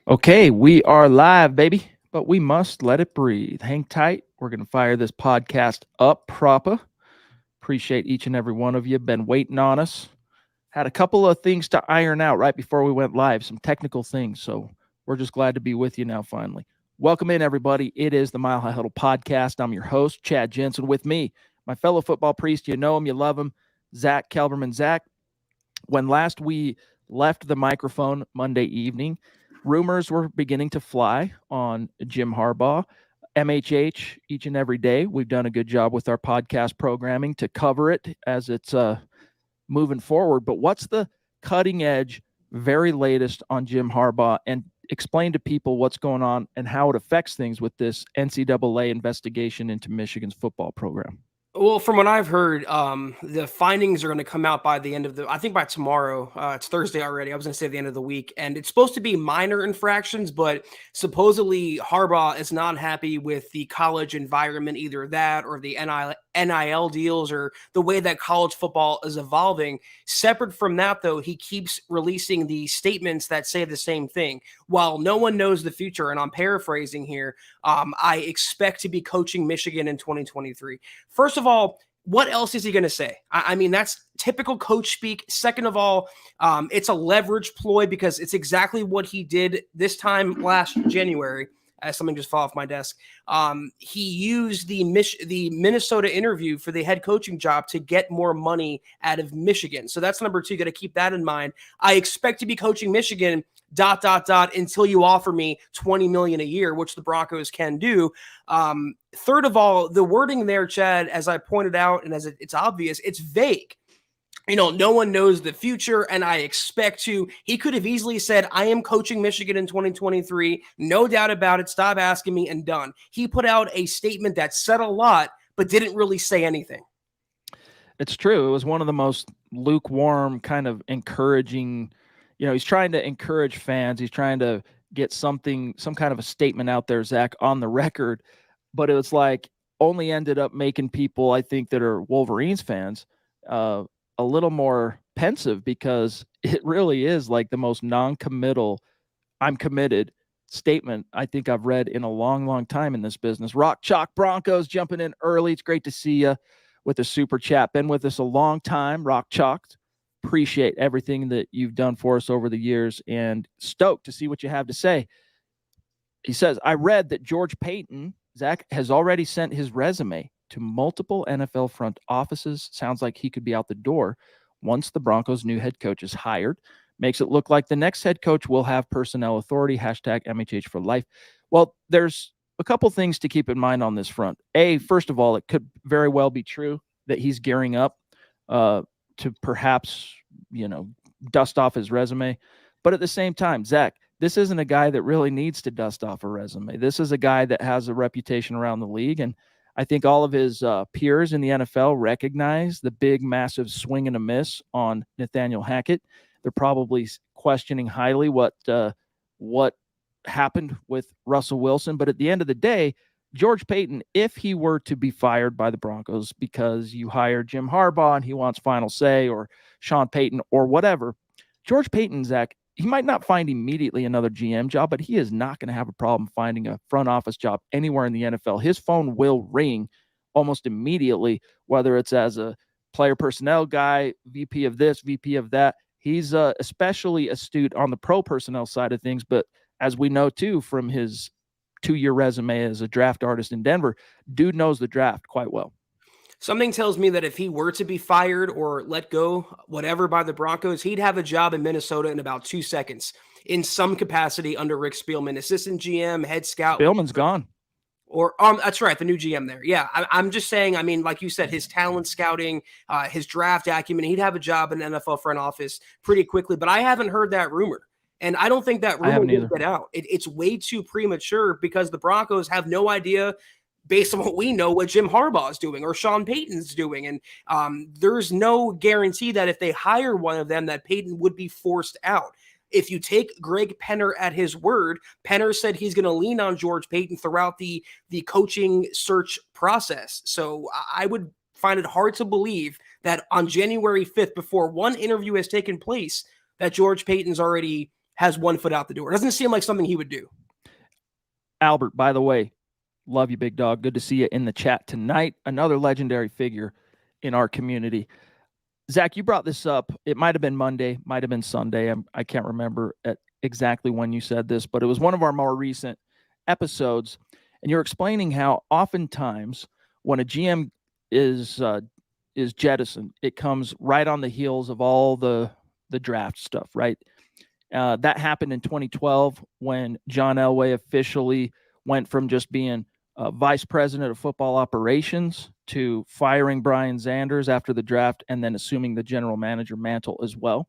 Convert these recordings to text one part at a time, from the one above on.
Okay, we are live, baby, but we must let it breathe. Hang tight. We're going to fire this podcast up proper. Appreciate each and every one of you. Been waiting on us. Had a couple of things to iron out right before we went live, some technical things. So we're just glad to be with you now, finally. Welcome in, everybody. It is the Mile High Huddle podcast. I'm your host, Chad Jensen. With me, my fellow football priest. You know him, you love him, Zack Kelberman. Zack, when last we left the microphone Monday evening, rumors were beginning to fly on Jim Harbaugh. MHH each and every day. We've done a good job with our podcast programming to cover it as it's moving forward. But what's the cutting edge, very latest on Jim Harbaugh, and explain to people what's going on and how it affects things with this NCAA investigation into Michigan's football program? Well, from what I've heard, the findings are going to come out by the end of I think by tomorrow. It's Thursday already. I was going to say the end of the week. And it's supposed to be minor infractions, but supposedly Harbaugh is not happy with the college environment, either that or the NIL deals or the way that college football is evolving. Separate from that, though, he keeps releasing the statements that say the same thing. While no one knows the future, and I'm paraphrasing here, I expect to be coaching Michigan in 2023. First of all, what else is he going to say? I mean, that's typical coach speak. Second of all, it's a leverage ploy because it's exactly what he did this time last January. As something just fell off my desk, he used the Minnesota interview for the head coaching job to get more money out of Michigan. So that's number two. You got to keep that in mind. I expect to be coaching Michigan ... until you offer me $20 million a year, which the Broncos can do. Third of all, the wording there, Chad, as I pointed out, and as it's obvious, it's vague. No one knows the future, and I expect to. He could have easily said, I am coaching Michigan in 2023. No doubt about it. Stop asking me, and done. He put out a statement that said a lot, but didn't really say anything. It's true. It was one of the most lukewarm, kind of encouraging. He's trying to encourage fans. He's trying to get some kind of a statement out there, Zach, on the record. But it was like only ended up making people, I think, that are Wolverines fans, a little more pensive because it really is like the most non-committal, I'm committed statement I think I've read in a long, long time in this business. Rock Chalk Broncos jumping in early. It's great to see you with a super chat. Been with us a long time, Rock Chalk. Appreciate everything that you've done for us over the years and stoked to see what you have to say. He says, I read that George Paton, Zach, has already sent his resume to multiple NFL front offices. Sounds like he could be out the door once the Broncos' new head coach is hired. Makes it look like the next head coach will have personnel authority, hashtag MHH for life. Well, there's a couple things to keep in mind on this front. First of all, it could very well be true that he's gearing up to perhaps, dust off his resume. But at the same time, Zach, this isn't a guy that really needs to dust off a resume. This is a guy that has a reputation around the league. And I think all of his peers in the NFL recognize the big, massive swing and a miss on Nathaniel Hackett. They're probably questioning highly what happened with Russell Wilson. But at the end of the day, George Paton, if he were to be fired by the Broncos because you hired Jim Harbaugh and he wants final say, or Sean Payton or whatever, George Paton, Zach, he might not find immediately another GM job, but he is not going to have a problem finding a front office job anywhere in the NFL. His phone will ring almost immediately, whether it's as a player personnel guy, VP of this, VP of that. He's especially astute on the pro personnel side of things, but as we know too from his 2-year resume as a draft artist in Denver, dude knows the draft quite well. Something tells me that if he were to be fired or let go, whatever, by the Broncos, he'd have a job in Minnesota in about 2 seconds in some capacity under Rick Spielman, assistant GM, head scout. Spielman's gone. Or that's right, the new GM there. Yeah, I'm just saying, I mean, like you said, his talent scouting, his draft acumen, he'd have a job in the NFL front office pretty quickly. But I haven't heard that rumor. And I don't think that rumor will get out. It's way too premature because the Broncos have no idea, based on what we know, what Jim Harbaugh is doing or Sean Payton's doing. And there's no guarantee that if they hire one of them, that Payton would be forced out. If you take Greg Penner at his word, Penner said he's going to lean on George Paton throughout the coaching search process. So I would find it hard to believe that on January 5th, before one interview has taken place, that George Payton's already has one foot out the door. It doesn't seem like something he would do. Albert, by the way, love you, big dog. Good to see you in the chat tonight. Another legendary figure in our community. Zach, you brought this up. It might have been Monday, might have been Sunday. I can't remember exactly when you said this, but it was one of our more recent episodes. And you're explaining how oftentimes when a GM is jettisoned, it comes right on the heels of all the draft stuff, right? That happened in 2012 when John Elway officially went from just being vice president of football operations to firing Brian Zanders after the draft and then assuming the general manager mantle as well.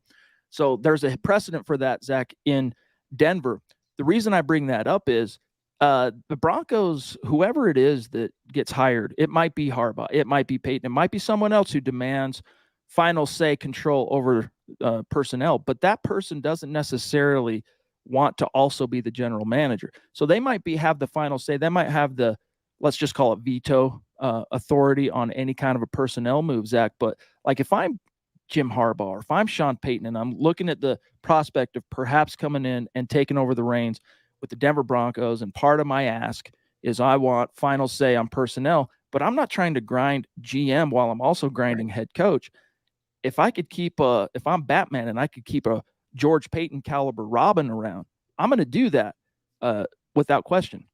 So there's a precedent for that, Zach, in Denver. The reason I bring that up is the Broncos, whoever it is that gets hired, it might be Harbaugh, it might be Paton, it might be someone else who demands final say, control over personnel, but that person doesn't necessarily want to also be the general manager. So they might have the final say. They might have the, let's just call it veto authority on any kind of a personnel move, Zach. But like if I'm Jim Harbaugh or if I'm Sean Payton and I'm looking at the prospect of perhaps coming in and taking over the reins with the Denver Broncos, and part of my ask is I want final say on personnel, but I'm not trying to grind GM while I'm also grinding head coach. If I could keep if I'm Batman and I could keep a George Payton caliber Robin around, I'm going to do that without question.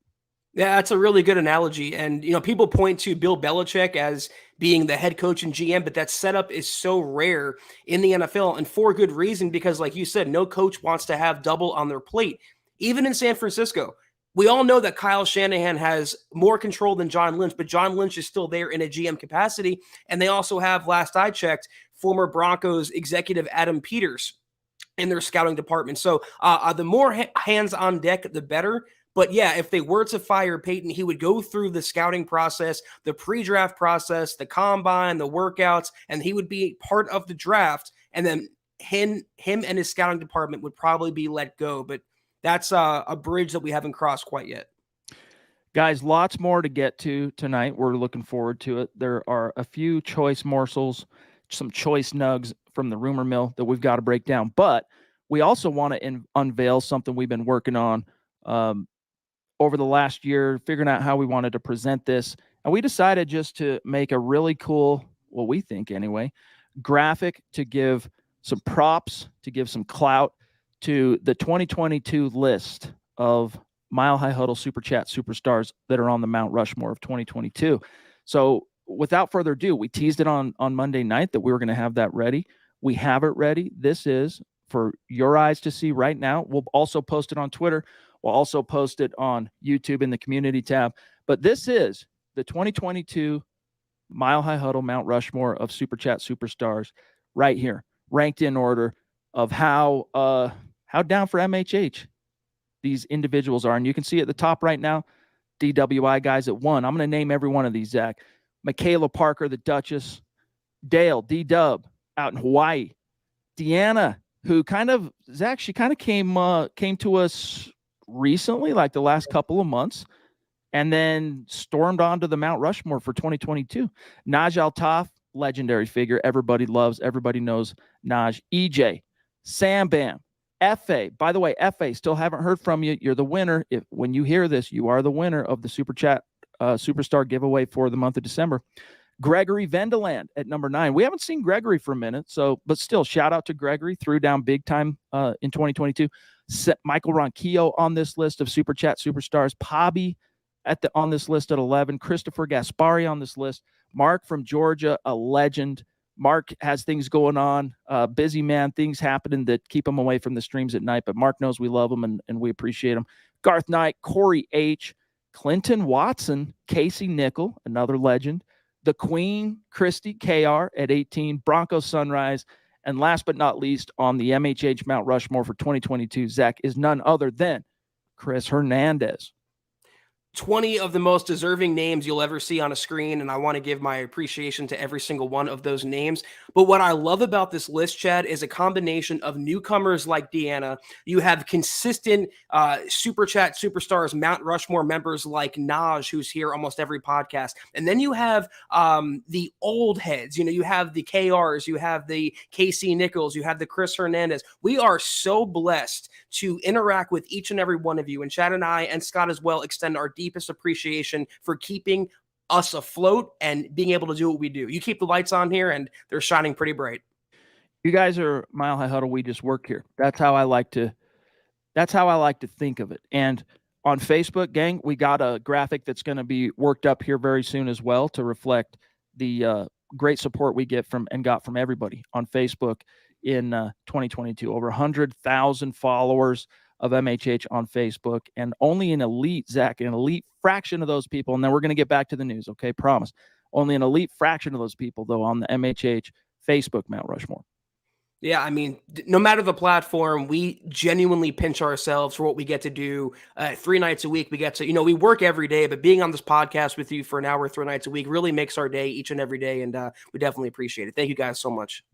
Yeah, that's a really good analogy. And, people point to Bill Belichick as being the head coach and GM, but that setup is so rare in the NFL, and for good reason, because like you said, no coach wants to have double on their plate. Even in San Francisco, we all know that Kyle Shanahan has more control than John Lynch, but John Lynch is still there in a GM capacity. And they also have, last I checked, former Broncos executive Adam Peters in their scouting department. So the more hands on deck, the better. But yeah, if they were to fire Payton, he would go through the scouting process, the pre-draft process, the combine, the workouts, and he would be part of the draft. And then him and his scouting department would probably be let go. But that's a bridge that we haven't crossed quite yet. Guys, lots more to get to tonight. We're looking forward to it. There are a few choice morsels, some choice nugs from the rumor mill that we've got to break down. But we also want to unveil something we've been working on over the last year, figuring out how we wanted to present this. And we decided just to make a really cool, what we think anyway, graphic to give some props, to give some clout to the 2022 list of Mile High Huddle Super Chat superstars that are on the Mount Rushmore of 2022. So without further ado, we teased it on Monday night that we were going to have that ready. We have it ready. This is for your eyes to see right now. We'll also post it on Twitter. We'll also post it on YouTube in the community tab. But this is the 2022 Mile High Huddle Mount Rushmore of Super Chat superstars right here, ranked in order of how down for MHH these individuals are. And you can see at the top right now, DWI guys at 1. I'm going to name every one of these, Zach. Michaela Parker, the Duchess. Dale, D-Dub, out in Hawaii. Deanna, who Zach, she kind of came to us recently, like the last couple of months, and then stormed onto the Mount Rushmore for 2022. Naj Altaf, legendary figure. Everybody loves, everybody knows Naj. EJ, Sam Bam, FA. By the way, FA, still haven't heard from you. You're the winner. When you hear this, you are the winner of the Super Chat Superstar giveaway for the month of December. Gregory Vendeland at number 9. We haven't seen Gregory for a minute, but still, shout out to Gregory. Threw down big time in 2022. Michael Ronquillo on this list of Super Chat superstars. Pobby on this list at 11. Christopher Gaspari on this list. Mark from Georgia, a legend. Mark has things going on, busy man, things happening that keep him away from the streams at night, but Mark knows we love him and we appreciate him. Garth Knight, Corey H., Clinton Watson, Casey Nickel, another legend. The Queen, Christy KR at 18, Broncos Sunrise, and last but not least on the MHH Mount Rushmore for 2022, Zach, is none other than Chris Hernandez. 20 of the most deserving names you'll ever see on a screen, and I want to give my appreciation to every single one of those names. But what I love about this list, Chad, is a combination of newcomers like Deanna. You have consistent Super Chat superstars, Mount Rushmore members like Naj, who's here almost every podcast. And then you have the old heads. You have the KRs, you have the KC Nichols, you have the Chris Hernandez. We are so blessed to interact with each and every one of you. And Chad and I and Scott as well extend our deepest appreciation for keeping us afloat and being able to do what we do. You keep the lights on here and they're shining pretty bright. You guys are Mile High Huddle. We just work here. That's how I like to think of it. And on Facebook, gang, we got a graphic that's going to be worked up here very soon as well to reflect the great support we get from and got from everybody on Facebook in 2022. Over 100,000 followers of MHH on Facebook, and only an elite fraction of those people, and then we're going to get back to the news, okay? Promise. Only an elite fraction of those people, though, on the MHH Facebook Mount Rushmore. Yeah, I mean, no matter the platform, we genuinely pinch ourselves for what we get to do 3 nights a week. We get to, we work every day, but being on this podcast with you for an hour, 3 nights a week really makes our day each and every day, and we definitely appreciate it. Thank you guys so much.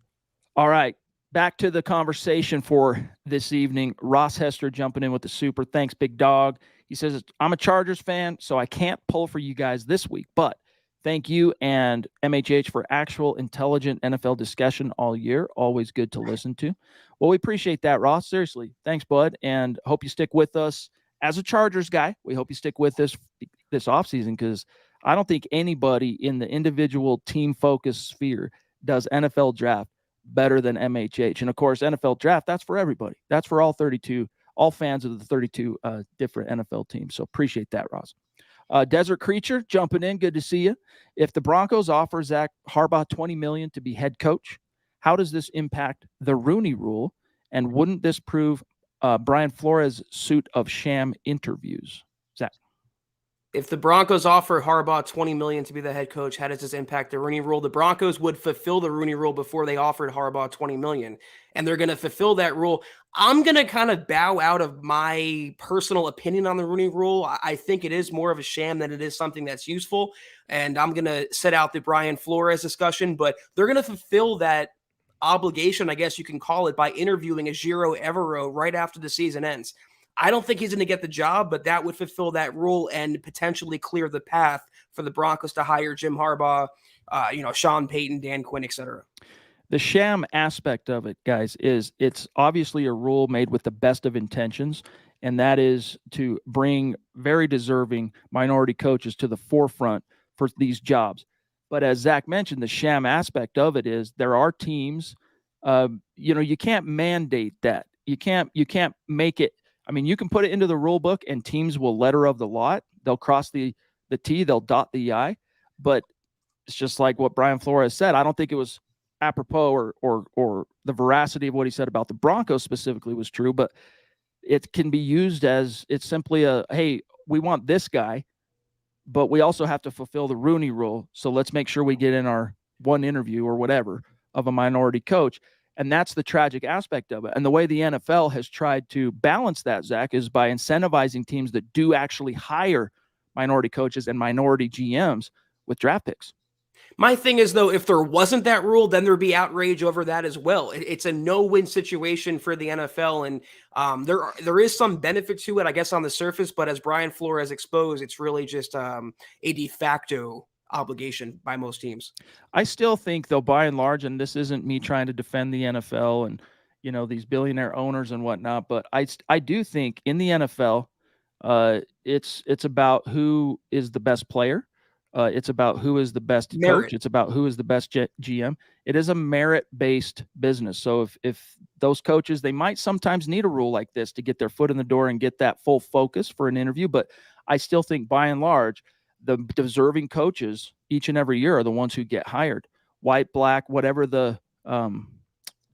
All right, back to the conversation for this evening. Ross Hester jumping in with the super. Thanks, big dog. He says, I'm a Chargers fan, so I can't pull for you guys this week, but thank you and MHH for actual intelligent NFL discussion all year. Always good to listen to. Well, we appreciate that, Ross. Seriously. Thanks, bud. And hope you stick with us as a Chargers guy. We hope you stick with us this offseason, because I don't think anybody in the individual team-focused sphere does NFL draft better than MHH. And, of course, NFL draft, that's for everybody. That's for all 32, all fans of the 32 different NFL teams. So appreciate that, Ross. Desert Creature jumping in. Good to see you. If the Broncos offer Zach Harbaugh $20 million to be head coach, how does this impact the Rooney Rule? And wouldn't this prove Brian Flores' suit of sham interviews? Zach. If the Broncos offer Harbaugh $20 million to be the head coach, how does this impact the Rooney Rule? The Broncos would fulfill the Rooney Rule before they offered Harbaugh $20 million, and they're going to fulfill that rule. I'm going to kind of bow out of my personal opinion on the Rooney Rule. I think it is more of a sham than it is something that's useful, and I'm going to set out the Brian Flores discussion, but they're going to fulfill that obligation, I guess you can call it, by interviewing a Giro Evero right after the season ends. I don't think he's going to get the job, but that would fulfill that rule and potentially clear the path for the Broncos to hire Jim Harbaugh, Sean Payton, Dan Quinn, etc. The sham aspect of it, guys, is it's obviously a rule made with the best of intentions, and that is to bring very deserving minority coaches to the forefront for these jobs. But as Zach mentioned, the sham aspect of it is there are teams, you can't mandate that. You can't make it. I mean, you can put it into the rule book and teams will letter of the lot. They'll cross the T, they'll dot the I. But it's just like what Brian Flores said. I don't think it was apropos or the veracity of what he said about the Broncos specifically was true, but it can be used as it's simply hey, we want this guy, but we also have to fulfill the Rooney Rule. So let's make sure we get in our one interview or whatever of a minority coach. And that's the tragic aspect of it. And the way the NFL has tried to balance that, Zach, is by incentivizing teams that do actually hire minority coaches and minority GMs with draft picks. My thing is, though, if there wasn't that rule, then there'd be outrage over that as well. It's a no-win situation for the NFL, and there is some benefit to it, I guess, on the surface. But as Brian Flores exposed, it's really just a de facto obligation by most teams. I still think, though, by and large, and this isn't me trying to defend the NFL and these billionaire owners and whatnot, but I do think in the NFL, it's about who is the best player. It's about who is the best coach. It's about who is the best GM. It is a merit-based business. So if those coaches, they might sometimes need a rule like this to get their foot in the door and get that full focus for an interview. But I still think by and large, the deserving coaches each and every year are the ones who get hired. White, black, whatever the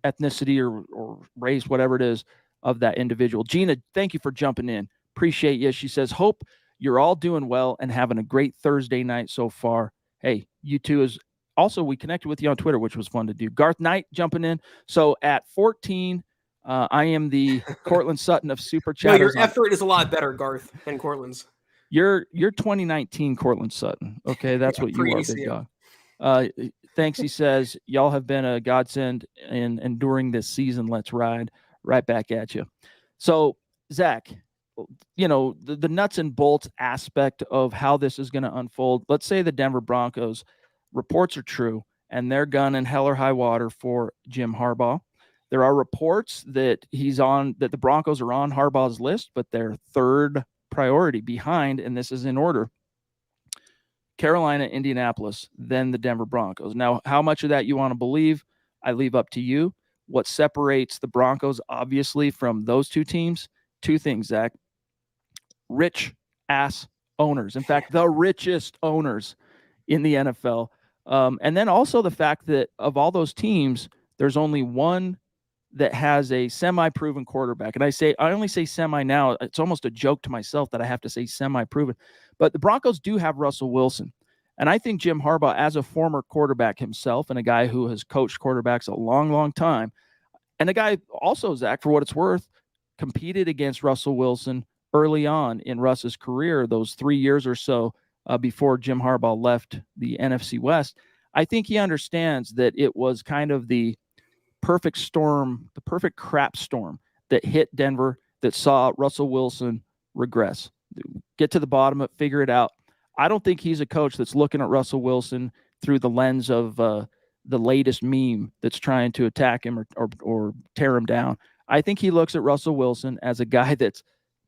ethnicity or race, whatever it is of that individual. Gina, thank you for jumping in. Appreciate you. She says, hope you're all doing well and having a great Thursday night so far. Hey, you too. Is also, we connected with you on Twitter, which was fun to do. Garth Knight jumping in. So at 14, I am the Cortland Sutton of Super Chatters. No, your effort is a lot better, Garth, than Cortland's. You're 2019 Cortland Sutton. Okay, that's what you are, big dog. Thanks, he says. Y'all have been a godsend and during this season. Let's ride. Right back at you. So, Zach, the nuts and bolts aspect of how this is going to unfold. Let's say the Denver Broncos reports are true and they're gunning hell or high water for Jim Harbaugh. There are reports that that the Broncos are on Harbaugh's list, but their third priority behind, and this is in order, Carolina, Indianapolis, then the Denver Broncos. Now, how much of that you want to believe, I leave up to you. What separates the Broncos, obviously, from those two teams? Two things, Zach. Rich ass owners. In fact, the richest owners in the NFL. And then also the fact that of all those teams, there's only one that has a semi-proven quarterback. And I only say semi now. It's almost a joke to myself that I have to say semi-proven. But the Broncos do have Russell Wilson. And I think Jim Harbaugh, as a former quarterback himself and a guy who has coached quarterbacks a long, long time, and a guy also, Zach, for what it's worth, competed against Russell Wilson early on in Russ's career, those 3 years or so before Jim Harbaugh left the NFC West. I think he understands that it was kind of the perfect storm, the perfect crap storm that hit Denver that saw Russell Wilson regress. Get to the bottom of it, figure it out. I don't think he's a coach that's looking at Russell Wilson through the lens of the latest meme that's trying to attack him or tear him down. I think he looks at Russell Wilson as a guy that's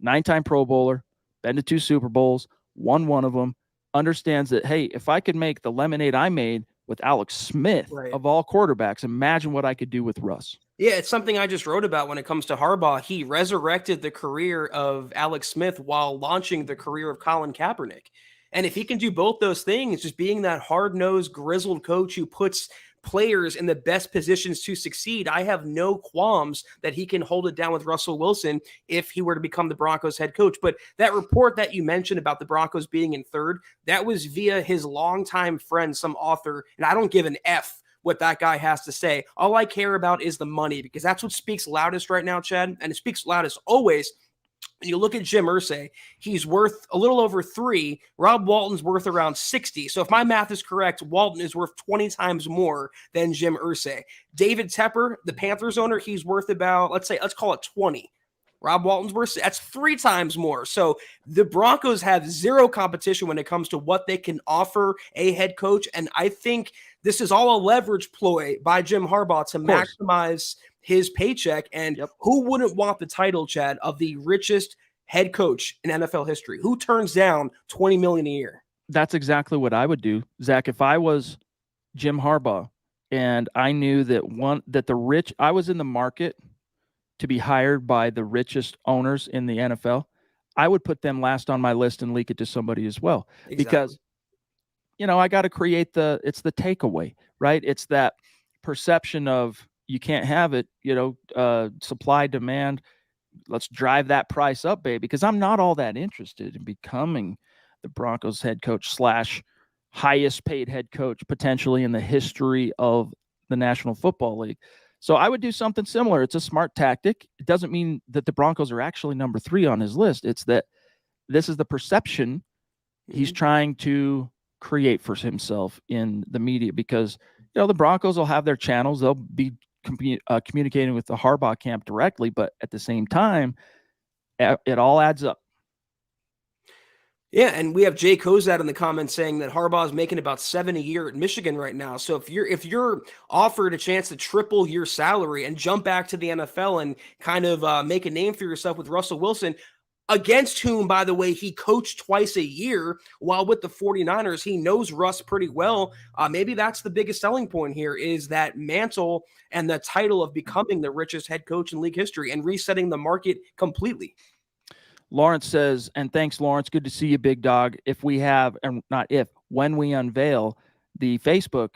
9-time Pro Bowler, been to 2 Super Bowls, won one of them, understands that, hey, if I could make the lemonade I made with Alex Smith, right, of all quarterbacks, imagine what I could do with Russ. Yeah, it's something I just wrote about when it comes to Harbaugh. He resurrected the career of Alex Smith while launching the career of Colin Kaepernick. And if he can do both those things, just being that hard-nosed, grizzled coach who puts players in the best positions to succeed, I have no qualms that he can hold it down with Russell Wilson if he were to become the Broncos head coach. But that report that you mentioned about the Broncos being in third, that was via his longtime friend, some author, and I don't give an F what that guy has to say. All I care about is the money, because that's what speaks loudest right now, Chad, and it speaks loudest always. You look at Jim Irsay, he's worth a little over 3. Rob Walton's worth around 60. So if my math is correct, Walton is worth 20 times more than Jim Irsay. David Tepper, the Panthers owner, he's worth about, let's call it 20. Rob Walton's worth, that's 3 times more. So the Broncos have zero competition when it comes to what they can offer a head coach. And I think this is all a leverage ploy by Jim Harbaugh to maximize his paycheck. And who wouldn't want the title, Chad, of the richest head coach in NFL history? Who turns down $20 million a year? That's exactly what I would do, Zach. If I was Jim Harbaugh and I knew that I was in the market to be hired by the richest owners in the NFL, I would put them last on my list and leak it to somebody as well. Exactly. Because, I got to create it's the takeaway, right? It's that perception of, you can't have it, supply, demand. Let's drive that price up, baby, because I'm not all that interested in becoming the Broncos head coach / highest paid head coach potentially in the history of the National Football League. So I would do something similar. It's a smart tactic. It doesn't mean that the Broncos are actually number 3 on his list. It's that this is the perception he's trying to create for himself in the media, because, the Broncos will have their channels. They'll be communicating with the Harbaugh camp directly, but at the same time, it all adds up. Yeah, and we have Jay Kozad in the comments saying that Harbaugh is making about $7 a year at Michigan right now. So if you're offered a chance to triple your salary and jump back to the NFL and kind of make a name for yourself with Russell Wilson, against whom, by the way, he coached twice a year while with the 49ers. He knows Russ pretty well. Maybe that's the biggest selling point here, is that mantle and the title of becoming the richest head coach in league history and resetting the market completely. Lawrence says, and thanks, Lawrence. Good to see you, big dog. When we unveil the Facebook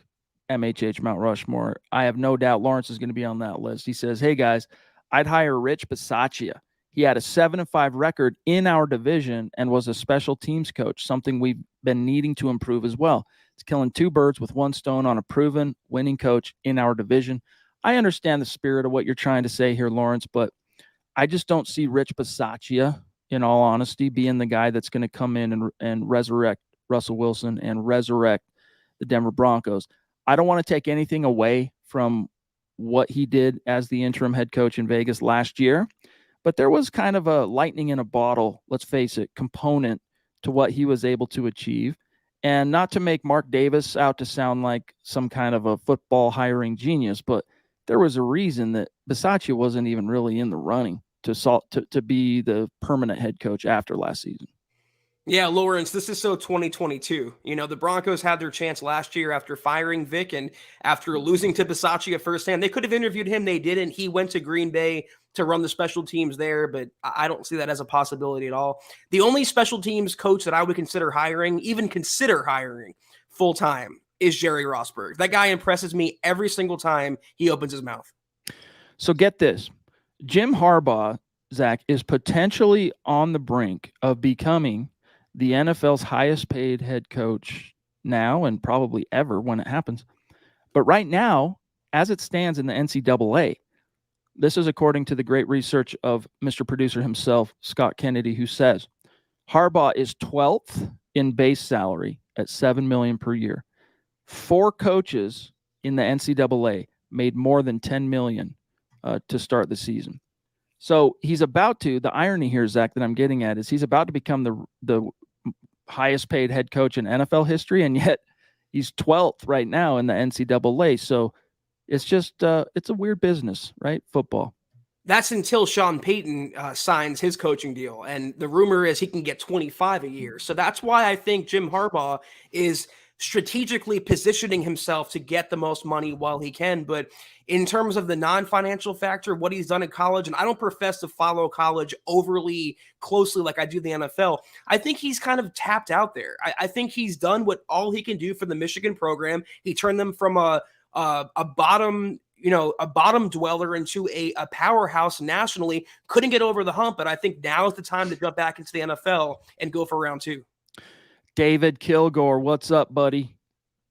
MHH Mount Rushmore, I have no doubt Lawrence is going to be on that list. He says, hey, guys, I'd hire Rich Bisaccia. He had a 7-5 record in our division and was a special teams coach, something we've been needing to improve as well. It's killing 2 birds with 1 stone on a proven winning coach in our division. I understand the spirit of what you're trying to say here, Lawrence, but I just don't see Rich Bisaccia, in all honesty, being the guy that's going to come in and resurrect Russell Wilson and resurrect the Denver Broncos. I don't want to take anything away from what he did as the interim head coach in Vegas last year, but there was kind of a lightning in a bottle, let's face it, component to what he was able to achieve. And not to make Mark Davis out to sound like some kind of a football hiring genius, but there was a reason that Bisaccia wasn't even really in the running to be the permanent head coach after last season. Yeah, Lawrence, this is so 2022. The Broncos had their chance last year after firing Vic and after losing to Bisaccia firsthand. They could have interviewed him. They didn't. He went to Green Bay to run the special teams there, but I don't see that as a possibility at all. The only special teams coach that I would even consider hiring full time is Jerry Rosburg. That guy impresses me every single time he opens his mouth. So get this. Jim Harbaugh, Zach, is potentially on the brink of becoming the NFL's highest paid head coach now and probably ever when it happens. But right now, as it stands in the NCAA, this is according to the great research of Mr. Producer himself, Scott Kennedy, who says Harbaugh is 12th in base salary at $7 million per year. 4 coaches in the NCAA made more than $10 million to start the season. So he's about to, the irony here, Zach, that I'm getting at is he's about to become the highest paid head coach in NFL history, and yet he's 12th right now in the NCAA. So it's just, it's a weird business, right? Football. That's until Sean Payton signs his coaching deal. And the rumor is he can get 25 a year. So that's why I think Jim Harbaugh is strategically positioning himself to get the most money while he can. But in terms of the non-financial factor, what he's done in college, and I don't profess to follow college overly closely like I do the NFL, I think he's kind of tapped out there. I think he's done what all he can do for the Michigan program. He turned them from a bottom dweller into a powerhouse nationally. Couldn't get over the hump, but I think now is the time to jump back into the NFL and go for round 2. David Kilgore, what's up, buddy?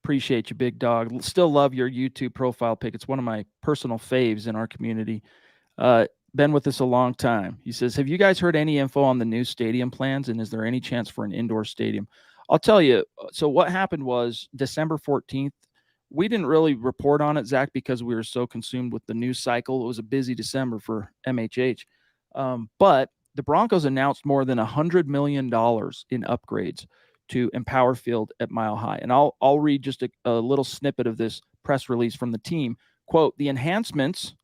Appreciate you, big dog. Still love your YouTube profile pic. It's one of my personal faves in our community. Been with us a long time. He says, have you guys heard any info on the new stadium plans, and is there any chance for an indoor stadium? I'll tell you. So what happened was December 14th, we didn't really report on it, Zach, because we were so consumed with the news cycle. It was a busy December for MHH. But the Broncos announced more than $100 million in upgrades to Empower Field at Mile High. And I'll read just a little snippet of this press release from the team. Quote, the enhancements,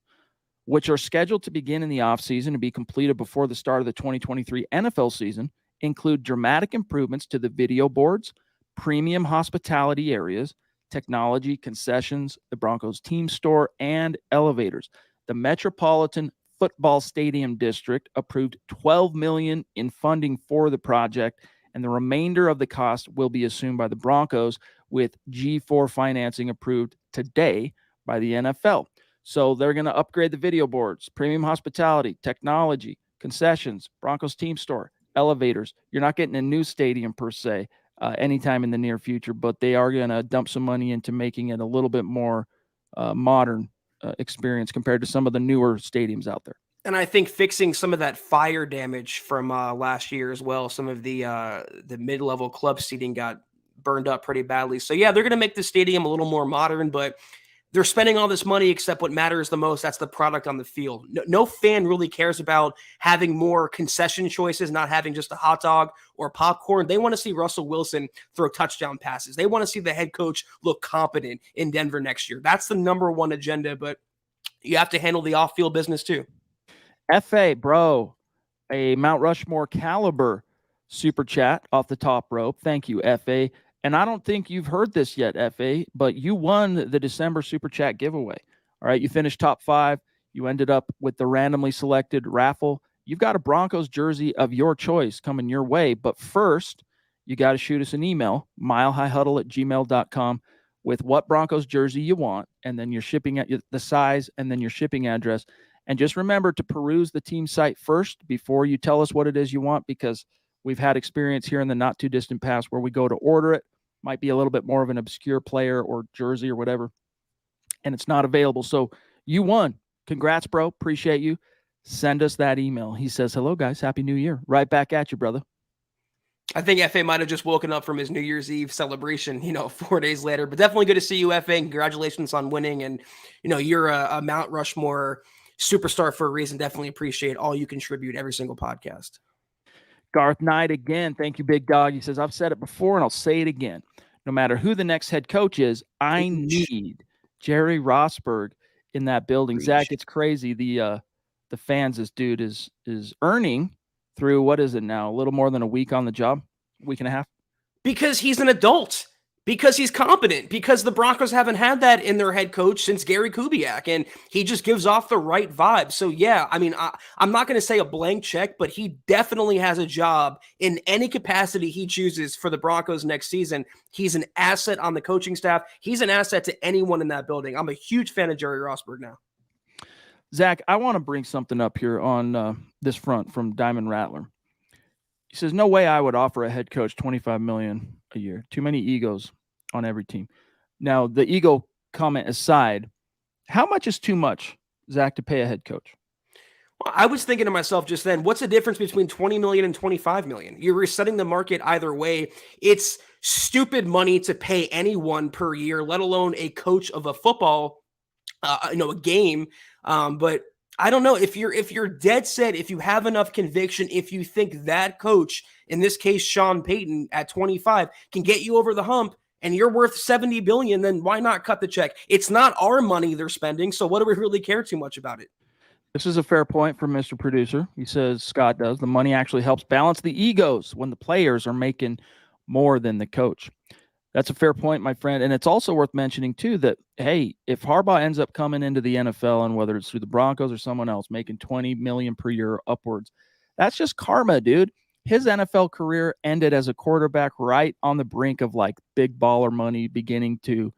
which are scheduled to begin in the offseason and be completed before the start of the 2023 NFL season, include dramatic improvements to the video boards, premium hospitality areas, technology, concessions, the Broncos team store, and elevators. The Metropolitan Football Stadium District approved $12 million in funding for the project, and the remainder of the cost will be assumed by the Broncos, with G4 financing approved today by the NFL. So they're going to upgrade the video boards, premium hospitality, technology, concessions, Broncos team store, elevators. You're not getting a new stadium per se anytime in the near future, but they are going to dump some money into making it a little bit more modern experience compared to some of the newer stadiums out there. And I think fixing some of that fire damage from last year as well. Some of the mid-level club seating got burned up pretty badly. So yeah, they're going to make the stadium a little more modern, but they're spending all this money except what matters the most. That's the product on the field. No fan really cares about having more concession choices, not having just a hot dog or popcorn. They want to see Russell Wilson throw touchdown passes. They want to see the head coach look competent in Denver next year. That's the number one agenda, but you have to handle the off-field business too. FA, bro, a Mount Rushmore caliber super chat off the top rope. Thank you, FA. And I don't think you've heard this yet, FA, but you won the December super chat giveaway. All right, you finished top 5. You ended up with the randomly selected raffle. You've got a Broncos jersey of your choice coming your way. But first, you got to shoot us an email, milehighhuddle@gmail.com, with what Broncos jersey you want, and then your shipping at the size, and then your shipping address. And just remember to peruse the team site first before you tell us what it is you want, because we've had experience here in the not too distant past where we go to order it, might be a little bit more of an obscure player or jersey or whatever, and it's not available. So you won. Congrats, bro. Appreciate you. Send us that email. He says, hello, guys. Happy New Year. Right back at you, brother. I think FA might have just woken up from his New Year's Eve celebration, 4 days later. But definitely good to see you, FA. Congratulations on winning. And, you're a Mount Rushmore superstar for a reason. Definitely appreciate all you contribute every single podcast. Garth Knight again. Thank you, big dog. He says, I've said it before and I'll say it again. No matter who the next head coach is, I need Jerry Rosburg in that building. Preach. Zach, it's crazy. The fans this dude is earning through, what is it now? A little more than a week on the job, week and a half. Because he's an adult, because he's competent, because the Broncos haven't had that in their head coach since Gary Kubiak, and he just gives off the right vibe. So yeah, I mean, I'm not going to say a blank check, but he definitely has a job in any capacity he chooses for the Broncos next season. He's an asset on the coaching staff. He's an asset to anyone in that building. I'm a huge fan of Jerry Rosburg now. Zach, I want to bring something up here on this front from Diamond Rattler. He says, no way I would offer a head coach $25 million a year. Too many egos on every team. Now, the ego comment aside, how much is too much, Zach, to pay a head coach? Well, I was thinking to myself just then, what's the difference between 20 million and 25 million? You're resetting the market either way. It's stupid money to pay anyone per year, let alone a coach of a football, a game. But I don't know if you're dead set, if you have enough conviction, if you think that coach, in this case, Sean Payton at 25 can get you over the hump and you're worth 70 billion, then why not cut the check? It's not our money they're spending. So what do we really care too much about it? This is a fair point from Mr. Producer. He says, Scott does. The money actually helps balance the egos when the players are making more than the coach. That's a fair point, my friend. And it's also worth mentioning, too, that, hey, if Harbaugh ends up coming into the NFL, and whether it's through the Broncos or someone else, making $20 million per year upwards, that's just karma, dude. His NFL career ended as a quarterback right on the brink of like big baller money beginning to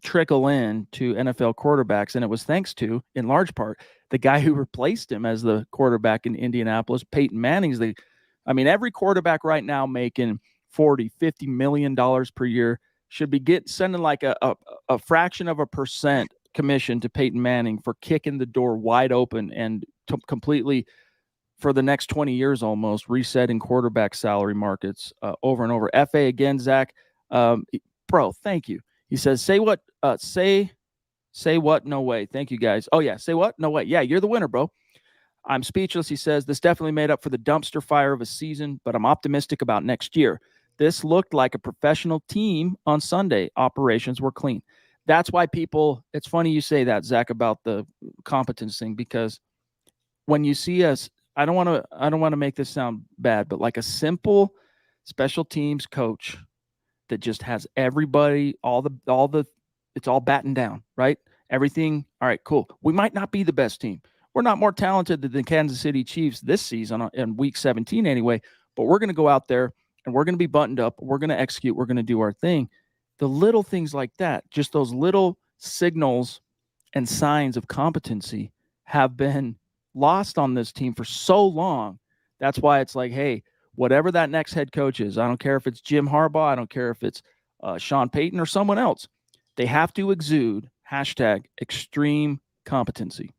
trickle in to NFL quarterbacks. And it was thanks to, in large part, the guy who replaced him as the quarterback in Indianapolis, Peyton Manning's every quarterback right now making $40-50 million per year should be sending like a fraction of a percent commission to Peyton Manning for kicking the door wide open and completely, for the next 20 years almost, resetting quarterback salary markets over and over. FA again, Zach. Bro, thank you. He says, say what? Say what? No way. Thank you, guys. Oh, yeah. Say what? No way. Yeah, you're the winner, bro. I'm speechless. He says, this definitely made up for the dumpster fire of a season, but I'm optimistic about next year. This looked like a professional team on Sunday. Operations were clean. That's why it's funny you say that, Zach, about the competence thing, because when you see us, I don't want to make this sound bad, but like a simple special teams coach that just has everybody, it's all battened down, right? Everything. All right, cool. We might not be the best team. We're not more talented than the Kansas City Chiefs this season in week 17 anyway, but we're going to go out there and we're going to be buttoned up. We're going to execute. We're going to do our thing. The little things like that, just those little signals and signs of competency have been lost on this team for so long. That's why it's like, hey, whatever that next head coach is, I don't care if it's Jim Harbaugh, I don't care if it's Sean Payton or someone else, they have to exude #extreme competency.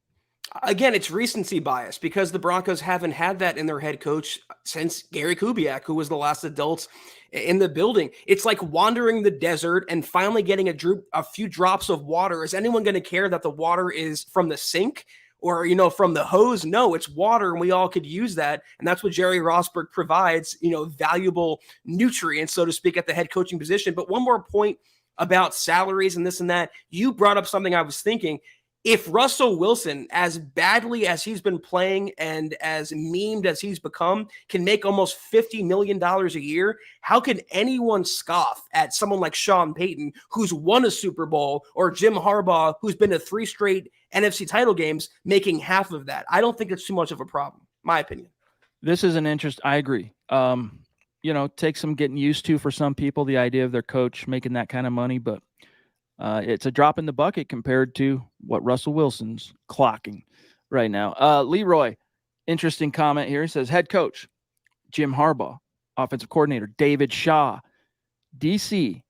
Again, it's recency bias because the Broncos haven't had that in their head coach since Gary Kubiak, who was the last adult in the building. It's like wandering the desert and finally getting a few drops of water. Is anyone going to care that the water is from the sink or, from the hose? No, it's water, and we all could use that. And that's what Jerry Rosburg provides, valuable nutrients, so to speak, at the head coaching position. But one more point about salaries and this and that. You brought up something I was thinking. If Russell Wilson, as badly as he's been playing and as memed as he's become, can make almost $50 million a year, how can anyone scoff at someone like Sean Payton, who's won a Super Bowl, or Jim Harbaugh, who's been to 3 straight NFC title games, making half of that? I don't think it's too much of a problem, my opinion. This is an interest. I agree. Takes some getting used to for some people, the idea of their coach making that kind of money, but it's a drop in the bucket compared to what Russell Wilson's clocking right now. Leroy, interesting comment here. He says, head coach, Jim Harbaugh, offensive coordinator, David Shaw, DC,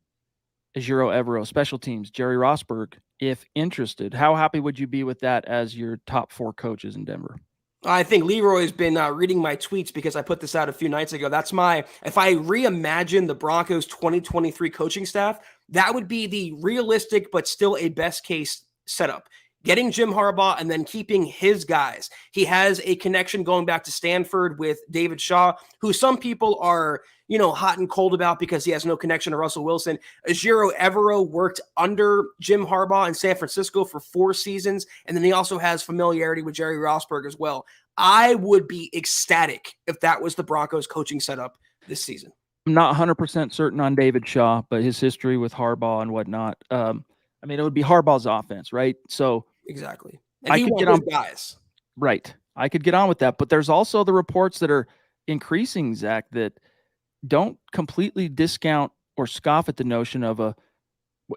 Ejiro Evero, special teams, Jerry Rosburg, if interested. How happy would you be with that as your top 4 coaches in Denver? I think Leroy's been reading my tweets because I put this out a few nights ago. If I reimagine the Broncos 2023 coaching staff, that would be the realistic but still a best case setup. getting Jim Harbaugh and then keeping his guys. He has a connection going back to Stanford with David Shaw, who some people are, hot and cold about because he has no connection to Russell Wilson. Ejiro Evero worked under Jim Harbaugh in San Francisco for 4 seasons, and then he also has familiarity with Jerry Rosburg as well. I would be ecstatic if that was the Broncos coaching setup this season. I'm not 100% certain on David Shaw, but his history with Harbaugh and whatnot. It would be Harbaugh's offense, right? So exactly. And he wants his guys. Right. I could get on with that. But there's also the reports that are increasing, Zach, that don't completely discount or scoff at the notion of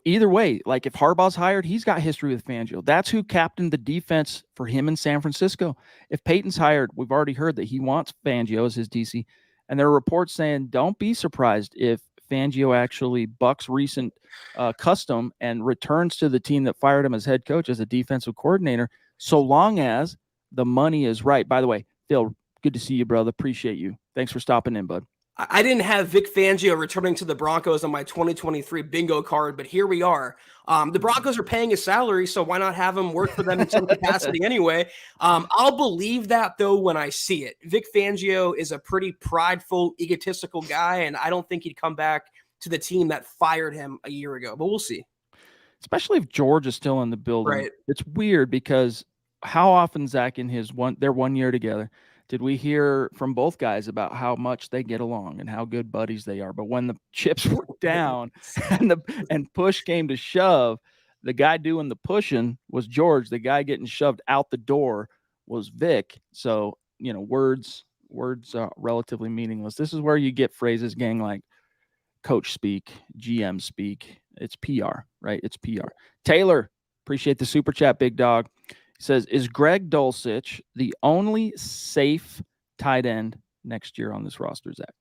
either way. Like if Harbaugh's hired, he's got history with Fangio. That's who captained the defense for him in San Francisco. If Paton's hired, we've already heard that he wants Fangio as his DC. And there are reports saying don't be surprised if Fangio actually bucks recent custom and returns to the team that fired him as head coach as a defensive coordinator, so long as the money is right. By the way, Phil, good to see you, brother. Appreciate you. Thanks for stopping in, bud. I didn't have Vic Fangio returning to the Broncos on my 2023 bingo card, but here we are. The Broncos are paying his salary, so why not have him work for them in some capacity anyway? I'll believe that, though, when I see it. Vic Fangio is a pretty prideful, egotistical guy, and I don't think he'd come back to the team that fired him a year ago, but we'll see. Especially if George is still in the building. Right. It's weird because how often, Zach, in their 1 year together, did we hear from both guys about how much they get along and how good buddies they are? But when the chips were down and push came to shove, the guy doing the pushing was George. The guy getting shoved out the door was Vic. So, words are relatively meaningless. This is where you get phrases, gang, like coach speak, GM speak. It's PR, right? It's PR. Taylor, appreciate the super chat, big dog. He says, is Greg Dulcich the only safe tight end next year on this roster, Zach?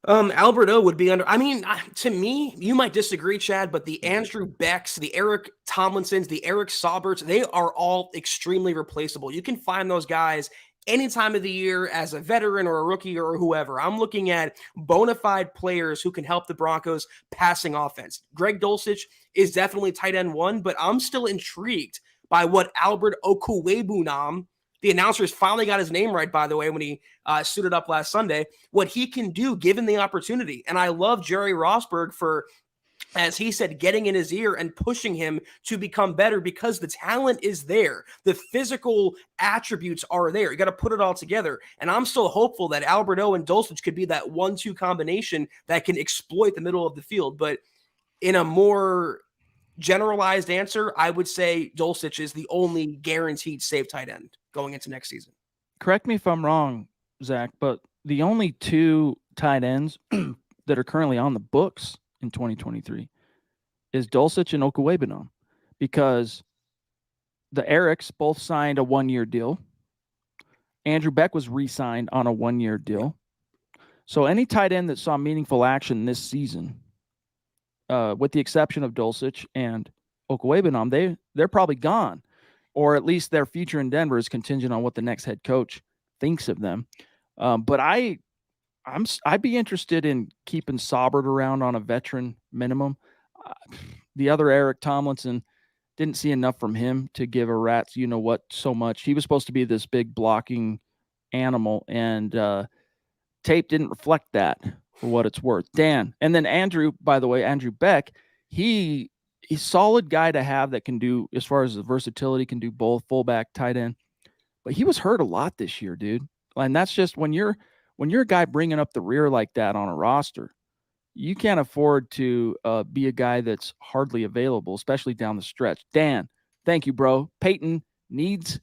Albert O would be under. To me, you might disagree, Chad, but the Andrew Becks, the Eric Tomlinsons, the Eric Sauberts, they are all extremely replaceable. You can find those guys any time of the year as a veteran or a rookie or whoever. I'm looking at bona fide players who can help the Broncos passing offense. Greg Dulcich is definitely tight end 1, but I'm still intrigued by what Albert Okwuegbunam, the announcers finally got his name right, by the way, when he suited up last Sunday, what he can do given the opportunity. And I love Jerry Rosburg for, as he said, getting in his ear and pushing him to become better because the talent is there. The physical attributes are there. You got to put it all together. And I'm still hopeful that Albert O and Dulcich could be that 1-2 combination that can exploit the middle of the field. But in a more generalized answer, I would say Dulcich is the only guaranteed safe tight end going into next season. Correct me if I'm wrong, Zach, but the only 2 tight ends that are currently on the books in 2023 is Dulcich and Okwuegbunam, because the Erics both signed a 1-year deal. Andrew Beck was re-signed on a 1-year deal. So any tight end that saw meaningful action this season, with the exception of Dulcich and Okwuegbunam, they're probably gone, or at least their future in Denver is contingent on what the next head coach thinks of them. But I'd be interested in keeping Saubert around on a veteran minimum. The other Eric Tomlinson, didn't see enough from him to give a rat's so much. He was supposed to be this big blocking animal, and tape didn't reflect that for what it's worth. Dan. And then Andrew, by the way, Andrew Beck, he's a solid guy to have that can do, as far as the versatility, can do both fullback, tight end. But he was hurt a lot this year, dude. And that's just when you're a guy bringing up the rear like that on a roster, you can't afford to be a guy that's hardly available, especially down the stretch. Dan, thank you, bro. Paton needs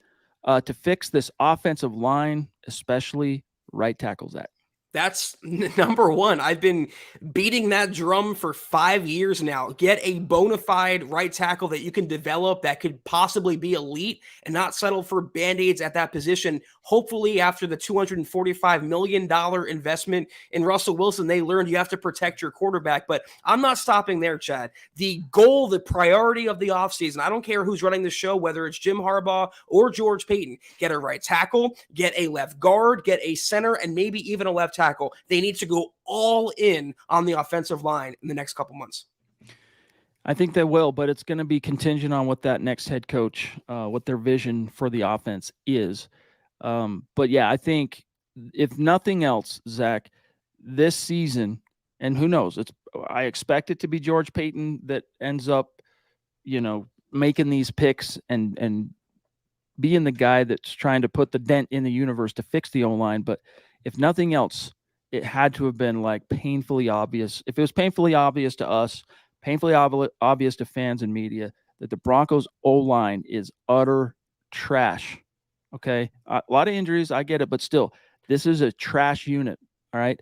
to fix this offensive line, especially right tackle, Zach. That's number 1. I've been beating that drum for 5 years now. Get a bona fide right tackle that you can develop that could possibly be elite and not settle for Band-Aids at that position. Hopefully, after the $245 million investment in Russell Wilson, they learned you have to protect your quarterback. But I'm not stopping there, Chad. The goal, the priority of the offseason, I don't care who's running the show, whether it's Jim Harbaugh or George Paton, get a right tackle, get a left guard, get a center, and maybe even a left tackle. They need to go all in on the offensive line in the next couple months. I think they will, but it's going to be contingent on what that next head coach, what their vision for the offense is. But yeah, I think if nothing else, Zach, this season, and who knows, I expect it to be George Paton that ends up, making these picks and being the guy that's trying to put the dent in the universe to fix the O-line. But if nothing else, it had to have been like painfully obvious. If it was painfully obvious to us, painfully obvious to fans and media that the Broncos O-line is utter trash. Okay. A lot of injuries. I get it. But still, this is a trash unit. All right.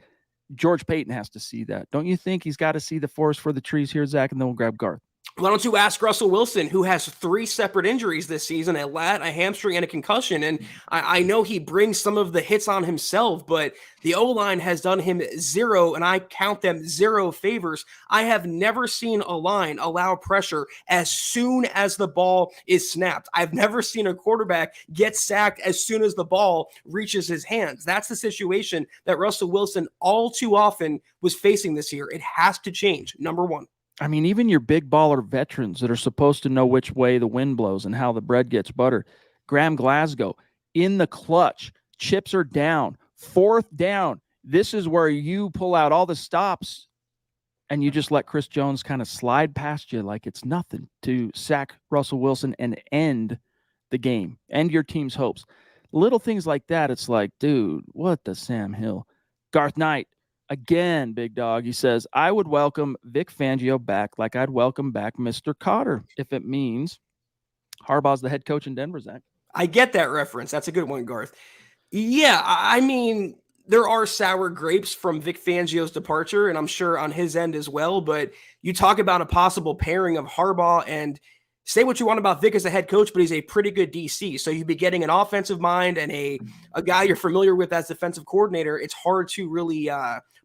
George Paton has to see that. Don't you think he's got to see the forest for the trees here, Zach? And then we'll grab Garth. Why don't you ask Russell Wilson, who has 3 separate injuries this season, a lat, a hamstring, and a concussion? And I know he brings some of the hits on himself, but the O-line has done him 0, and I count them 0 favors. I have never seen a line allow pressure as soon as the ball is snapped. I've never seen a quarterback get sacked as soon as the ball reaches his hands. That's the situation that Russell Wilson all too often was facing this year. It has to change, number one. I mean, even your big baller veterans that are supposed to know which way the wind blows and how the bread gets buttered. Graham Glasgow in the clutch, chips are down, 4th down. This is where you pull out all the stops and you just let Chris Jones kind of slide past you like it's nothing to sack Russell Wilson and end the game, end your team's hopes. Little things like that, it's like, dude, what the Sam Hill? Garth Knight. Again, big dog, he says, I would welcome Vic Fangio back like I'd welcome back Mr. Cotter if it means Harbaugh's the head coach in Denver, Zach. I get that reference. That's a good one, Garth. Yeah, I mean, there are sour grapes from Vic Fangio's departure, and I'm sure on his end as well, but you talk about a possible pairing of Harbaugh and say what you want about Vic as a head coach, but he's a pretty good DC. So you'd be getting an offensive mind and a guy you're familiar with as defensive coordinator. It's hard to really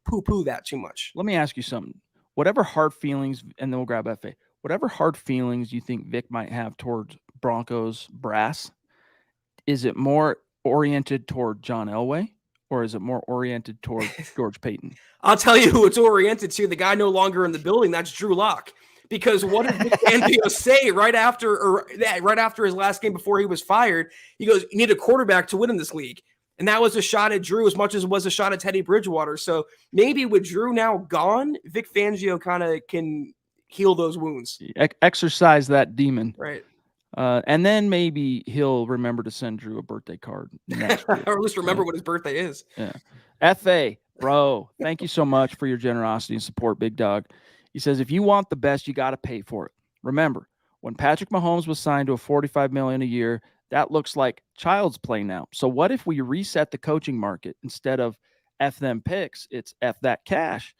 poo-poo that too much. Let me ask you something. Whatever hard feelings, and then we'll grab FA, whatever hard feelings you think Vic might have towards Broncos brass, is it more oriented toward John Elway or is it more oriented toward George Paton? I'll tell you who it's oriented to. The guy no longer in the building, that's Drew Lock. Because what did Vic Fangio say right after his last game before he was fired? He goes, you need a quarterback to win in this league. And that was a shot at Drew as much as it was a shot at Teddy Bridgewater. So maybe with Drew now gone, Vic Fangio kind of can heal those wounds. Exercise that demon. Right. And then maybe he'll remember to send Drew a birthday card next week. Or at least remember what his birthday is. Yeah. FA, bro, thank you so much for your generosity and support, big dog. He says, if you want the best, you got to pay for it. Remember, when Patrick Mahomes was signed to a $45 million a year, that looks like child's play now. So what if we reset the coaching market? Instead of F them picks, it's F that cash.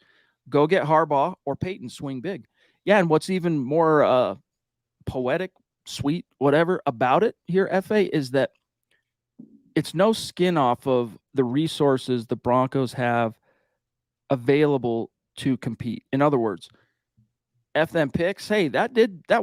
Go get Harbaugh or Paton, swing big. Yeah, and what's even more poetic, sweet, whatever about it here, FA, is that it's no skin off of the resources the Broncos have available to compete. In other words, F them picks. Hey, that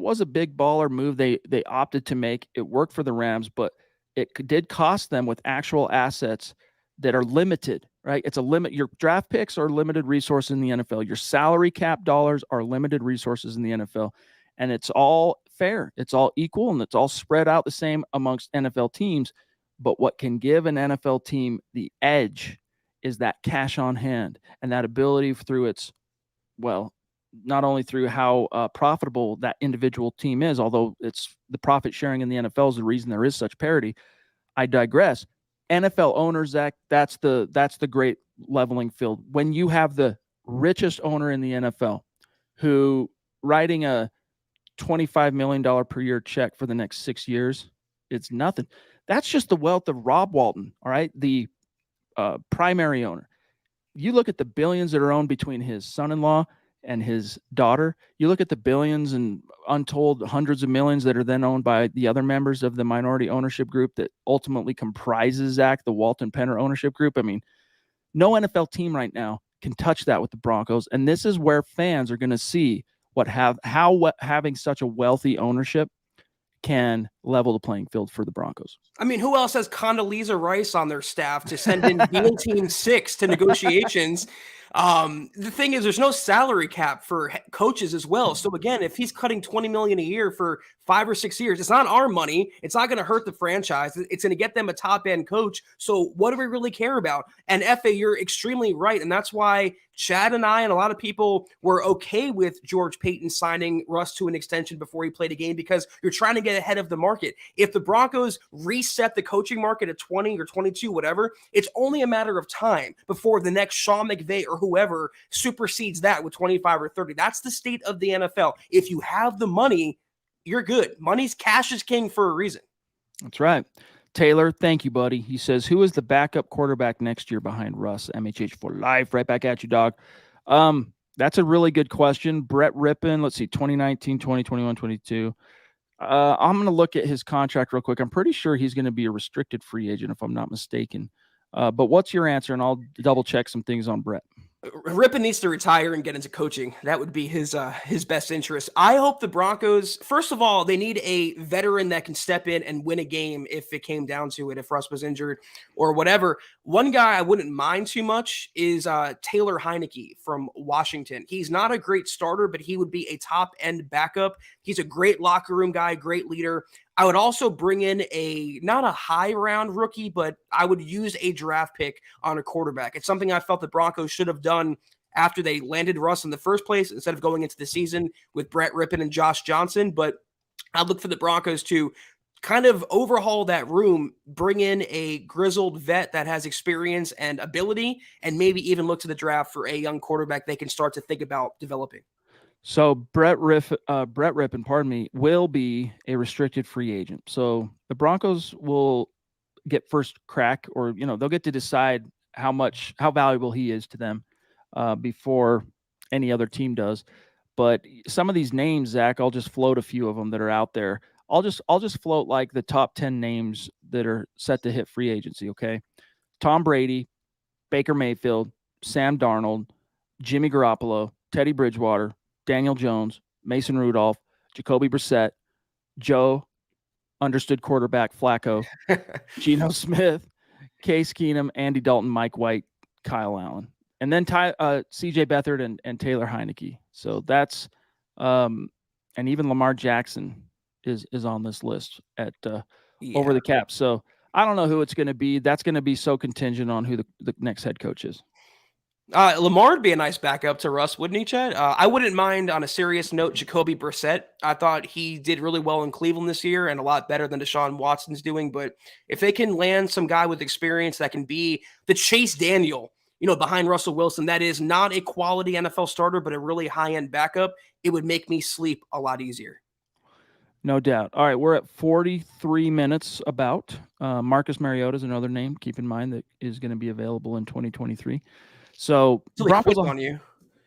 was a big baller move they opted to make. It worked for the Rams, but it did cost them with actual assets that are limited, right? It's a limit. Your draft picks are limited resources in the NFL. Your salary cap dollars are limited resources in the NFL. And it's all fair. It's all equal, and it's all spread out the same amongst NFL teams. But what can give an NFL team the edge is that cash on hand and that ability through its, well, not only through how profitable that individual team is, although it's the profit sharing in the NFL is the reason there is such parity. I digress. NFL owners, Zach, that's the great leveling field. When you have the richest owner in the NFL who writing a $25 million per year check for the next 6 years, it's nothing. That's just the wealth of Rob Walton, all right, the primary owner. You look at the billions that are owned between his son-in-law and his daughter. You look at the billions and untold hundreds of millions that are then owned by the other members of the minority ownership group that ultimately comprises, Zach, the Walton Penner ownership group. I mean, no NFL team right now can touch that with the Broncos. And this is where fans are going to see how having such a wealthy ownership can level the playing field for the Broncos. I mean, who else has Condoleezza Rice on their staff to send in Deal Team 6 to negotiations? The thing is, there's no salary cap for coaches as well. So again, if he's cutting $20 million a year for 5 or 6 years, it's not our money. It's not going to hurt the franchise. It's going to get them a top end coach. So what do we really care about? And FA, you're extremely right, and that's why Chad and I and a lot of people were okay with George Paton signing Russ to an extension before he played a game, because you're trying to get ahead of the market. If the Broncos reset the coaching market at 20 or 22, whatever, it's only a matter of time before the next Sean McVay or whoever supersedes that with 25 or 30. That's the state of the NFL. If you have the money, you're good. Cash is king for a reason. That's right. Taylor, thank you, buddy. He says, who is the backup quarterback next year behind Russ? MHH for life. Right back at you, dog. That's a really good question. Brett Rippon, let's see, 2019, 2021, 22. I'm going to look at his contract real quick. I'm pretty sure he's going to be a restricted free agent, if I'm not mistaken. But what's your answer? And I'll double check some things on Brett. Rippon needs to retire and get into coaching. That would be his best interest. I hope the Broncos, first of all, they need a veteran that can step in and win a game if it came down to it, if Russ was injured or whatever. One guy I wouldn't mind too much is Taylor Heineke from Washington. He's not a great starter, but he would be a top-end backup. He's a great locker room guy, great leader. I would also bring in not a high round rookie, but I would use a draft pick on a quarterback. It's something I felt the Broncos should have done after they landed Russ in the first place, instead of going into the season with Brett Rippon and Josh Johnson. But I'd look for the Broncos to kind of overhaul that room, bring in a grizzled vet that has experience and ability, and maybe even look to the draft for a young quarterback they can start to think about developing. So Brett Rippon, will be a restricted free agent. So the Broncos will get first crack, or they'll get to decide how valuable he is to them before any other team does. But some of these names, Zach, I'll just float a few of them that are out there. I'll just float like the top 10 names that are set to hit free agency. Okay, Tom Brady, Baker Mayfield, Sam Darnold, Jimmy Garoppolo, Teddy Bridgewater, Daniel Jones, Mason Rudolph, Jacoby Brissett, Joe, understood quarterback Flacco, Geno Smith, Case Keenum, Andy Dalton, Mike White, Kyle Allen, and then C.J. Beathard and Taylor Heineke. So that's and even Lamar Jackson is on this list at over the cap. So I don't know who it's going to be. That's going to be so contingent on who the next head coach is. Lamar would be a nice backup to Russ, wouldn't he, Chad? I wouldn't mind, on a serious note, Jacoby Brissett. I thought he did really well in Cleveland this year, and a lot better than Deshaun Watson's doing. But if they can land some guy with experience that can be the Chase Daniel, behind Russell Wilson, that is not a quality NFL starter, but a really high-end backup, it would make me sleep a lot easier. No doubt. All right, we're at 43 minutes about. Marcus Mariota is another name, keep in mind, that is going to be available in 2023. So until he quits on you.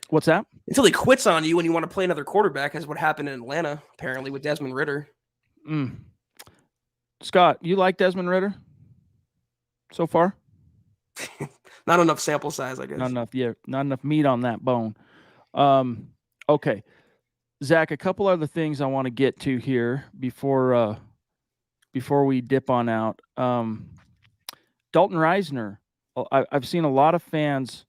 What's that? Until he quits on you when you want to play another quarterback, is what happened in Atlanta, apparently, with Desmond Ridder. Scott, you like Desmond Ridder so far? Not enough sample size, I guess. Not enough meat on that bone. Okay. Zach, a couple other things I want to get to here before we dip on out. Dalton Reisner. I've seen a lot of fans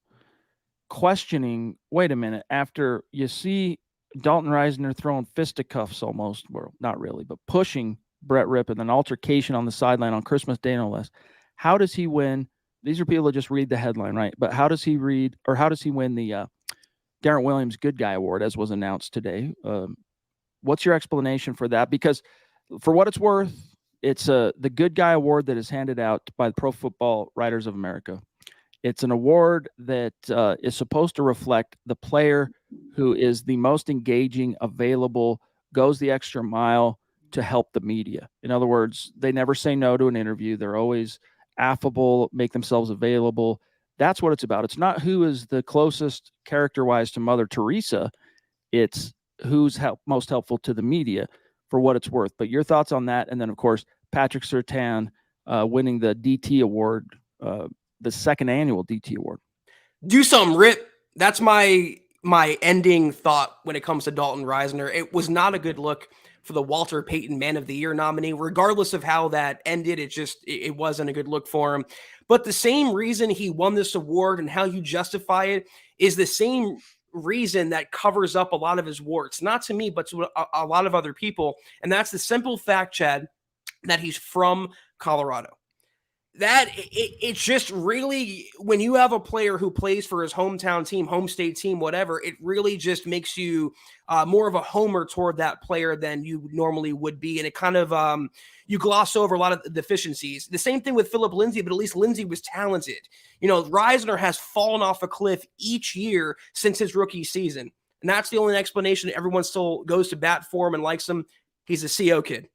questioning, wait a minute, after you see Dalton Reisner throwing fisticuffs almost, well, not really, but pushing Brett Rippon, an altercation on the sideline on Christmas Day, no less. How does he win? These are people that just read the headline, right? But how does he win the Darren Williams Good Guy Award, as was announced today? What's your explanation for that? Because for what it's worth, it's the Good Guy Award that is handed out by the Pro Football Writers of America. It's an award that is supposed to reflect the player who is the most engaging, available, goes the extra mile to help the media. In other words, they never say no to an interview. They're always affable, make themselves available. That's what it's about. It's not who is the closest character-wise to Mother Teresa. It's who's most helpful to the media, for what it's worth. But your thoughts on that, and then, of course, Patrick Surtain winning the DT Award, the second annual DT Award. Do something, Rip. That's my ending thought when it comes to Dalton Reisner. It was not a good look for the Walter Payton Man of the Year nominee. Regardless of how that ended, it wasn't a good look for him. But the same reason he won this award and how you justify it is the same reason that covers up a lot of his warts, not to me, but to a lot of other people. And that's the simple fact, Chad, that he's from Colorado. It's just really, when you have a player who plays for his hometown team, home state team, whatever, it really just makes you more of a homer toward that player than you normally would be. And it kind of, you gloss over a lot of the deficiencies. The same thing with Philip Lindsay, but at least Lindsay was talented. You know, Reisner has fallen off a cliff each year since his rookie season. And that's the only explanation. Everyone still goes to bat for him and likes him. He's a CO kid.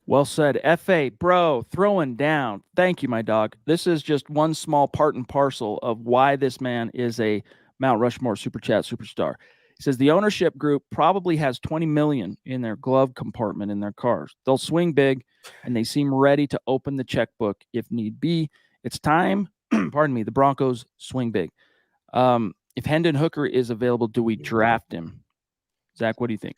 Well said. FA, bro, throwing down. Thank you, my dog. This is just one small part and parcel of why this man is a Mount Rushmore Super Chat superstar. He says the ownership group probably has 20 million in their glove compartment in their cars. They'll swing big, and they seem ready to open the checkbook if need be. It's time, pardon me, the Broncos swing big. If Hendon Hooker is available, do we draft him? Zach, what do you think?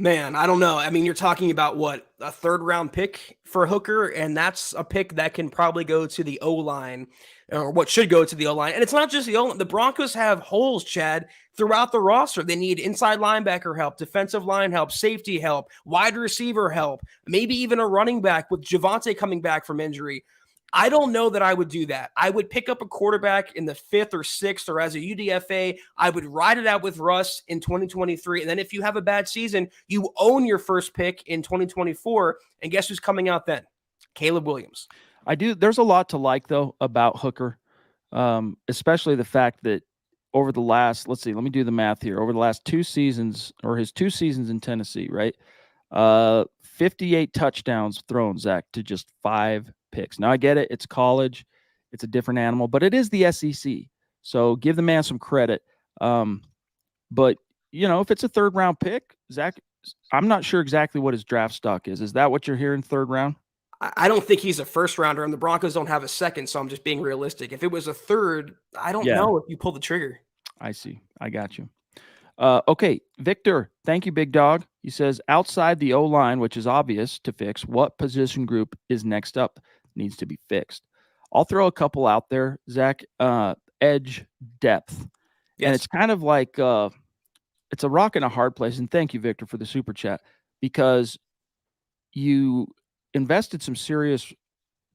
Man, I don't know. I mean, you're talking about what, a third round pick for Hooker, and that's a pick that can probably go to the O-line, or what should go to the O-line. And it's not just the O-line. The Broncos have holes, Chad, throughout the roster. They need inside linebacker help, defensive line help, safety help, wide receiver help, maybe even a running back with Javonte coming back from injury. I don't know that I would do that. I would pick up a quarterback in the 5th or 6th, or as a UDFA, I would ride it out with Russ in 2023. And then if you have a bad season, you own your first pick in 2024. And guess who's coming out then? Caleb Williams. I do. There's a lot to like, though, about Hooker, especially the fact that over the last, let me do the math here. Over the last 2 seasons, or his 2 seasons in Tennessee, right? 58 touchdowns thrown, Zach, to just 5 picks. Now I get it. It's college. It's a different animal, but it is the SEC. So give the man some credit. But you know, if it's a 3rd round pick, Zach, I'm not sure exactly what his draft stock is. Is that what you're hearing, 3rd round? I don't think he's a 1st rounder, and the Broncos don't have a 2nd. So I'm just being realistic. If it was a 3rd, I don't know if you pull the trigger. I see. I got you. Okay, Victor, thank you, big dog. He says, outside the O-line, which is obvious to fix, what position group is next up needs to be fixed? I'll throw a couple out there, Zach. Edge depth. Yes. And it's kind of like it's a rock and a hard place. And thank you, Victor, for the super chat, because you invested some serious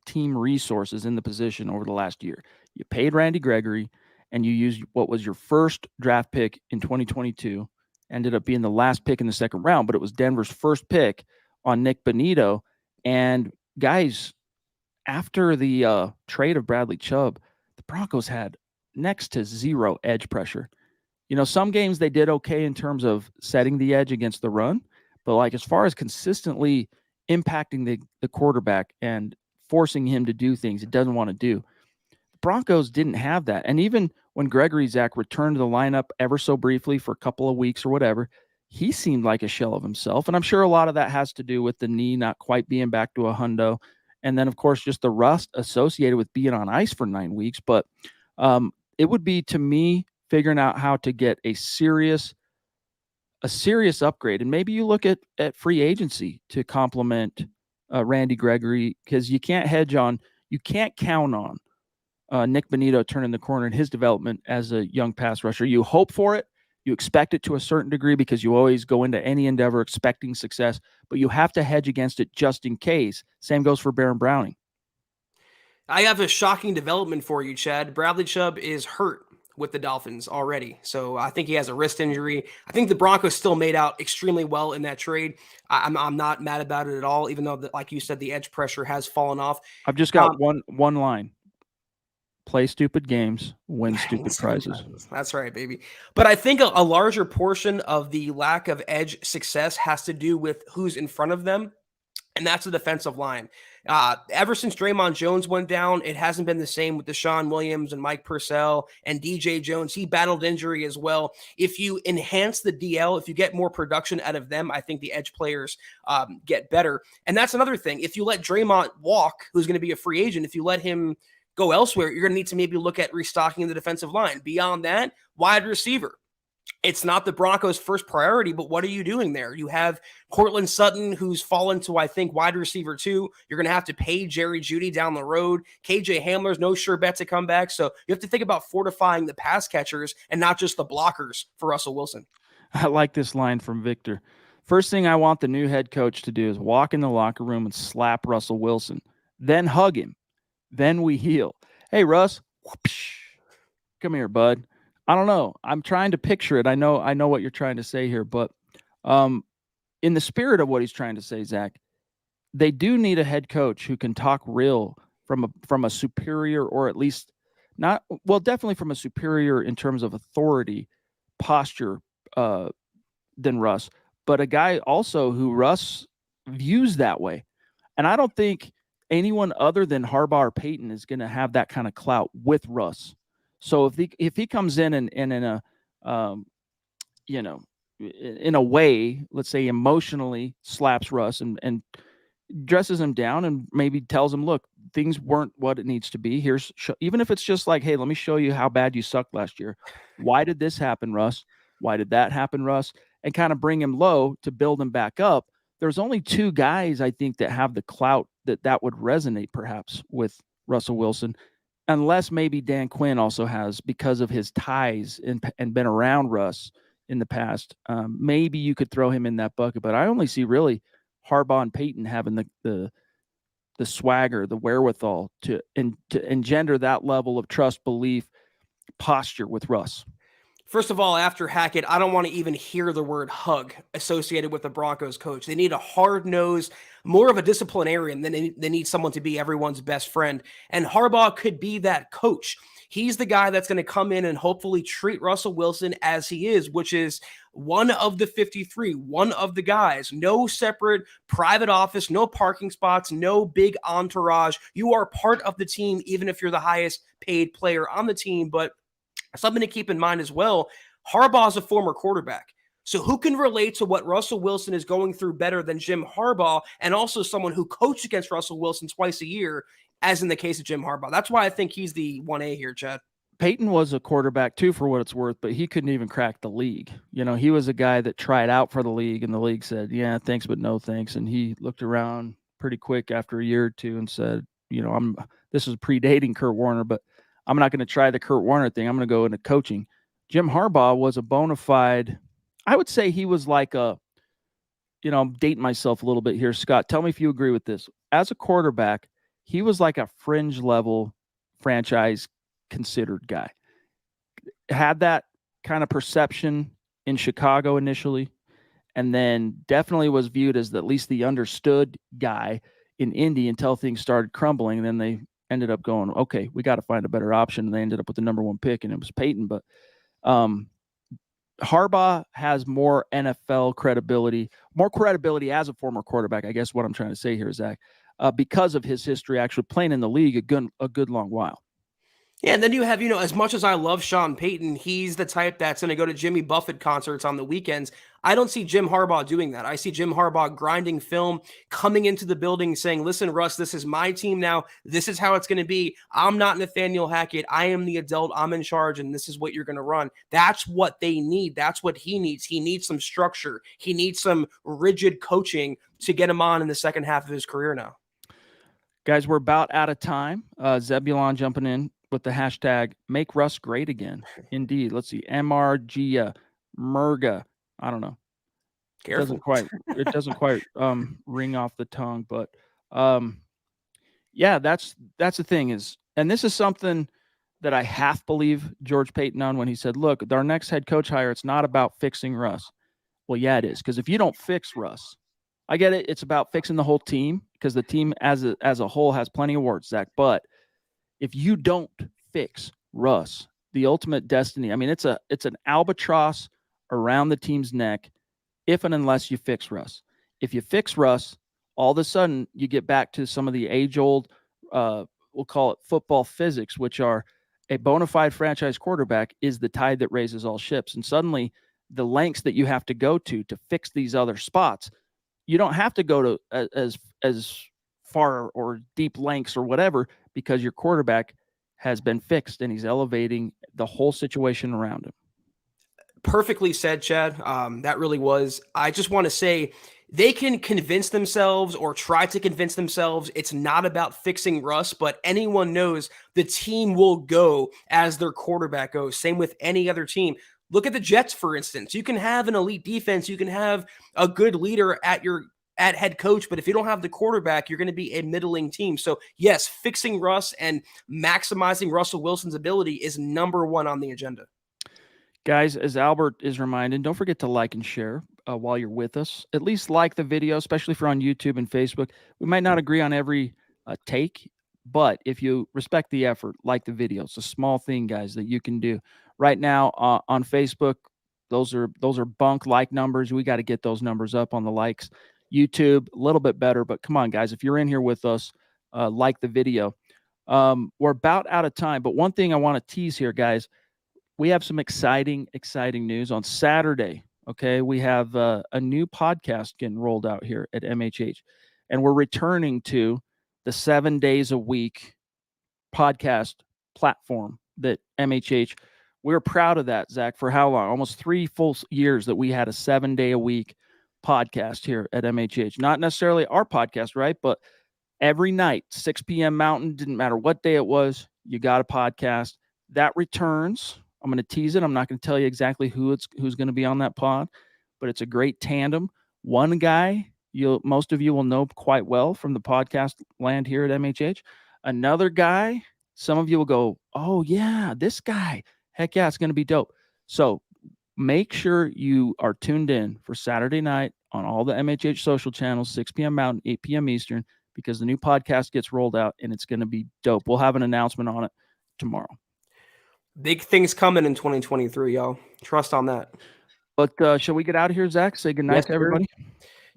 team resources in the position over the last year. You paid Randy Gregory, and you used what was your first draft pick in 2022, ended up being the last pick in the 2nd round, but it was Denver's first pick on Nick Bonito. And guys, after the trade of Bradley Chubb, the Broncos had next to 0 edge pressure. You know, some games they did okay in terms of setting the edge against the run, but like as far as consistently impacting the quarterback and forcing him to do things he doesn't want to do, the Broncos didn't have that. And even when Gregory, Zach, returned to the lineup ever so briefly for a couple of weeks or whatever, he seemed like a shell of himself. And I'm sure a lot of that has to do with the knee not quite being back to a hundo. And then, of course, just the rust associated with being on ice for 9 weeks. But it would be, to me, figuring out how to get a serious upgrade. And maybe you look at free agency to complement Randy Gregory, because you can't count on Nick Bonito turning the corner in his development as a young pass rusher. You hope for it. You expect it to a certain degree because you always go into any endeavor expecting success, but you have to hedge against it just in case. Same goes for Baron Browning. I have a shocking development for you, Chad. Bradley Chubb is hurt with the Dolphins already. So I think he has a wrist injury. I think the Broncos still made out extremely well in that trade. I'm not mad about it at all, even though, like you said, the edge pressure has fallen off. I've just got one line. Play stupid games, win stupid prizes. That's right, baby. But I think a larger portion of the lack of edge success has to do with who's in front of them, and that's the defensive line. Ever since Draymond Jones went down, it hasn't been the same with Deshaun Williams and Mike Purcell and DJ Jones. He battled injury as well. If you enhance the DL, if you get more production out of them, I think the edge players get better. And that's another thing. If you let Draymond walk, who's going to be a free agent, if you let him go elsewhere, you're going to need to maybe look at restocking the defensive line. Beyond that, wide receiver. It's not the Broncos' first priority, but what are you doing there? You have Cortland Sutton, who's fallen to, I think, wide receiver 2. You're going to have to pay Jerry Jeudy down the road. KJ Hamler's no sure bet to come back. So you have to think about fortifying the pass catchers and not just the blockers for Russell Wilson. I like this line from Victor. First thing I want the new head coach to do is walk in the locker room and slap Russell Wilson, then hug him. Then we heal. Hey, Russ, whoosh, come here, bud. I don't know. I'm trying to picture it. I know what you're trying to say here, but in the spirit of what he's trying to say, Zach, they do need a head coach who can talk real from a superior, or at least not, well, definitely from a superior in terms of authority posture than Russ, but a guy also who Russ views that way. And I don't think anyone other than Harbaugh or Paton is going to have that kind of clout with Russ. So if he comes in and in a in a way, let's say emotionally slaps Russ and dresses him down and maybe tells him, look, things weren't what it needs to be. Even if it's just like, hey, let me show you how bad you sucked last year. Why did this happen, Russ? Why did that happen, Russ? And kind of bring him low to build him back up. There's only 2 guys, I think, that have the clout that would resonate perhaps with Russell Wilson, unless maybe Dan Quinn also has, because of his ties and been around Russ in the past. Maybe you could throw him in that bucket, but I only see really Harbaugh and Paton having the swagger, the wherewithal to engender that level of trust, belief, posture with Russ. First of all, after Hackett, I don't want to even hear the word hug associated with the Broncos coach. They need a hard-nosed, more of a disciplinarian than they need someone to be everyone's best friend. And Harbaugh could be that coach. He's the guy that's going to come in and hopefully treat Russell Wilson as he is, which is one of the 53, one of the guys. No separate private office, no parking spots, no big entourage. You are part of the team, even if you're the highest paid player on the team. But something to keep in mind as well, Harbaugh's a former quarterback. So who can relate to what Russell Wilson is going through better than Jim Harbaugh, and also someone who coached against Russell Wilson twice a year, as in the case of Jim Harbaugh? That's why I think he's the 1A here, Chad. Peyton was a quarterback too, for what it's worth, but he couldn't even crack the league. He was a guy that tried out for the league, and the league said, yeah, thanks, but no thanks. And he looked around pretty quick after a year or two and said, this is predating Kurt Warner, but I'm not going to try the Kurt Warner thing. I'm going to go into coaching. Jim Harbaugh was a bona fide, I would say he was like I'm dating myself a little bit here. Scott, tell me if you agree with this. As a quarterback, he was like a fringe level franchise considered guy. Had that kind of perception in Chicago initially, and then definitely was viewed as at least the understood guy in Indy until things started crumbling. And then they ended up going, okay, we got to find a better option. And they ended up with the number 1 pick, and it was Peyton. But Harbaugh has more NFL credibility, more credibility as a former quarterback. I guess what I'm trying to say here, Zach, because of his history actually playing in the league a good long while. Yeah, and then you have, as much as I love Sean Payton, he's the type that's going to go to Jimmy Buffett concerts on the weekends. I don't see Jim Harbaugh doing that. I see Jim Harbaugh grinding film, coming into the building saying, listen, Russ, this is my team now. This is how it's going to be. I'm not Nathaniel Hackett. I am the adult. I'm in charge, and this is what you're going to run. That's what they need. That's what he needs. He needs some structure. He needs some rigid coaching to get him on in the second half of his career now. Guys, we're about out of time. Zebulon jumping in with the hashtag make Russ great again. Indeed. Let's see. MRG Murga. I don't know. Careful. It doesn't quite ring off the tongue, but yeah, that's the thing is, and this is something that I half believe George Paton on when he said, look, our next head coach hire, it's not about fixing Russ. Well, yeah, it is. Because if you don't fix Russ, I get it. It's about fixing the whole team, because the team as a whole has plenty of warts, Zach. But if you don't fix Russ, the ultimate destiny, I mean, it's an albatross around the team's neck if and unless you fix Russ. If you fix Russ, all of a sudden you get back to some of the age-old, we'll call it football physics, which are a bona fide franchise quarterback is the tide that raises all ships. And suddenly the lengths that you have to go to fix these other spots, you don't have to go to as far or deep lengths or whatever, because your quarterback has been fixed and he's elevating the whole situation around him. Perfectly said, Chad. That really was. I just want to say they can convince themselves or try to convince themselves it's not about fixing Russ, but anyone knows the team will go as their quarterback goes. Same with any other team. Look at the Jets, for instance. You can have an elite defense. You can have a good leader at head coach, but if you don't have the quarterback, you're going to be a middling team. So yes, fixing Russ and maximizing Russell Wilson's ability is number one on the agenda. Guys, as Albert is reminding, don't forget to like and share while you're with us. At least like the video, especially if you're on YouTube and Facebook. We might not agree on every take, but if you respect the effort, like the video. It's a small thing, guys, that you can do. Right now on Facebook, those are bunk like numbers. We got to get those numbers up on the likes. YouTube, a little bit better, but come on, guys, if you're in here with us, like the video. We're about out of time, but one thing I want to tease here, guys, we have some exciting news on Saturday. Okay, we have a new podcast getting rolled out here at MHH, and we're returning to the 7 days a week podcast platform that MHH. We're proud of that, Zach. For how long? Almost 3 full years that we had a 7-day-a-week podcast here at MHH. Not necessarily our podcast, right? But every night, 6 p.m. Mountain, didn't matter what day it was, you got a podcast. That returns. I'm going to tease it. I'm not going to tell you exactly who's going to be on that pod, but it's a great tandem. One guy most of you will know quite well from the podcast land here at MHH. Another guy, some of you will go, oh yeah, this guy. Heck yeah, it's going to be dope. So make sure you are tuned in for Saturday night on all the MHH social channels, 6 p.m. Mountain, 8 p.m. Eastern, because the new podcast gets rolled out and it's going to be dope. We'll have an announcement on it tomorrow. Big things coming in 2023, y'all. Trust on that. But shall we get out of here, Zach? Say goodnight to everybody.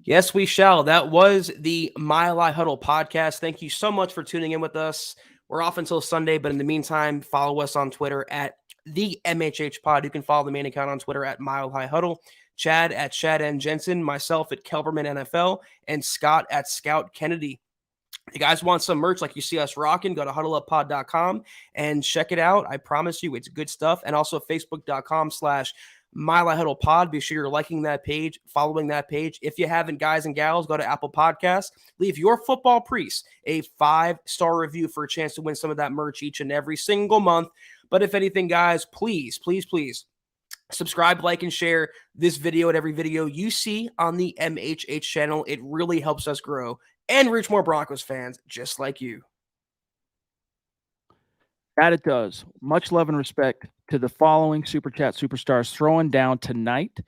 Yes, we shall. That was the Mile High Huddle podcast. Thank you so much for tuning in with us. We're off until Sunday, but in the meantime, follow us on Twitter at the MHH Pod. You can follow the main account on Twitter at Mile High Huddle, Chad at Chad and Jensen, myself at Kelberman NFL, and Scott at Scout Kennedy. If you guys want some merch like you see us rocking, go to huddleuppod.com and check it out. I promise you it's good stuff. And also facebook.com/Mile High Huddle Pod. Be sure you're liking that page, following that page. If you haven't, guys and gals, go to Apple Podcasts. Leave your football priest a 5-star review for a chance to win some of that merch each and every single month. But if anything, guys, please subscribe, like, and share this video and every video you see on the MHH channel. It really helps us grow and reach more Broncos fans just like you. That it does. Much love and respect to the following Super Chat superstars throwing down tonight.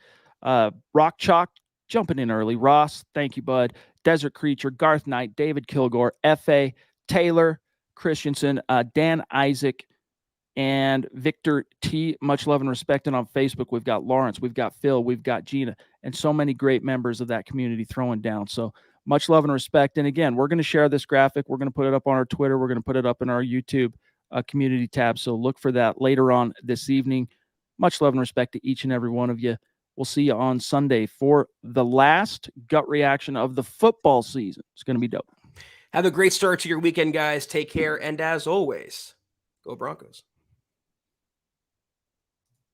Rock Chalk jumping in early. Ross, thank you, bud. Desert Creature, Garth Knight, David Kilgore, F.A., Taylor Christensen, Dan Isaac, and Victor T. Much love and respect. And on Facebook, we've got Lawrence, we've got Phil, we've got Gina, and so many great members of that community throwing down. So much love and respect. And again, we're going to share this graphic. We're going to put it up on our Twitter. We're going to put it up in our YouTube community tab. So look for that later on this evening. Much love and respect to each and every one of you. We'll see you on Sunday for the last gut reaction of the football season. It's going to be dope. Have a great start to your weekend, guys. Take care. And as always, go Broncos.